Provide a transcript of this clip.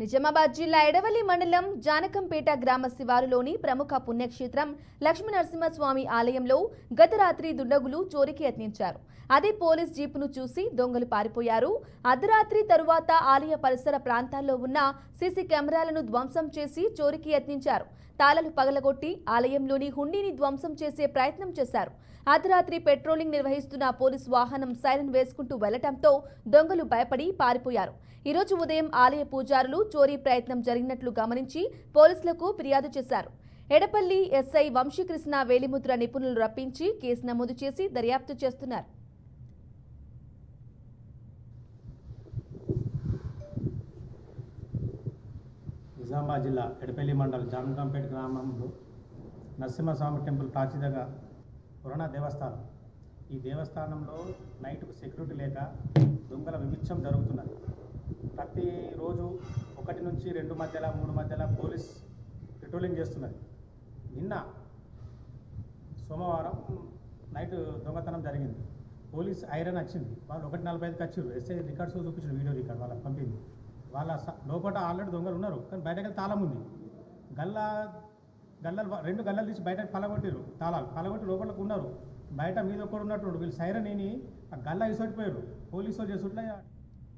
నిజామాబాద్ జిల్లా ఎడవల్లి మండలం జానకంపేట గ్రామ శివారులోని ప్రముఖ పుణ్యక్షేత్రం లక్ష్మీనరసింహస్వామి ఆలయంలో గత రాత్రి దుండగులు చోరీకి యత్నించారు. అదే పోలీస్ జీపును చూసి దొంగలు పారిపోయారు. అర్ధరాత్రి తరువాత ఆలయ పరిసర ప్రాంతాల్లో ఉన్న సీసీ కెమెరాలను ధ్వంసం చేసి చోరీకి యత్నించారు. తాళాలు పగలగొట్టి ఆలయంలోని హుండీని ధ్వంసం చేసే ప్రయత్నం చేశారు. అర్ధరాత్రి పెట్రోలింగ్ నిర్వహిస్తున్న పోలీసు వాహనం సైరన్ వేసుకుంటూ వెళ్లటంతో దొంగలు భయపడి పారిపోయారు. ఈ రోజు ఉదయం ఆలయ పూజారులు చోరీ ప్రయత్నం జరిగినట్లు గమనించి పోలీసులకు ఫిర్యాదు చేశారు. ఎడపల్లి ఎస్ఐ వంశీకృష్ణ వేలిముద్ర నిపుణులు రప్పించి కేసు నమోదు చేసి దర్యాప్తు చేస్తున్నారు. నిజామాబాద్ జిల్లా ఎడపల్లి మండలం జానకంపేట గ్రామంలో నరసింహస్వామి టెంపుల్ ప్రాచీనగా పురాణ దేవస్థానం. ఈ దేవస్థానంలో నైట్కు సెక్యూరిటీ లేక దొంగల విమిచ్చం జరుగుతున్నది. ప్రతిరోజు 1 నుంచి 2 మధ్యలో 3 మధ్యలో పోలీస్ పెట్రోలింగ్ చేస్తున్నది. నిన్న సోమవారం నైట్ దొంగతనం జరిగింది. పోలీస్ ఐరన్ వచ్చింది. వాళ్ళు 1:45కి వచ్చారు. ఎస్ఐ రికార్డ్స్ చూపించారు, వీడియో రికార్డ్ వాళ్ళకి పంపింది. వాళ్ళ లోపల ఆల్రెడీ దొంగలు ఉన్నారు, కానీ బయటకి తాళం ఉంది. గల్లలు 2 గల్లలు తీసి బయటకు పలగొట్టారు. తాళాలు పలగొట్టి లోపలికి ఉన్నారు. బయట మీద ఒక్కడు ఉన్నట్టు వీళ్ళు సైరన్ విని ఆ గల్ల ఇసొట్టిపోయారు. పోలీసు వాళ్ళు చేసుకుంటే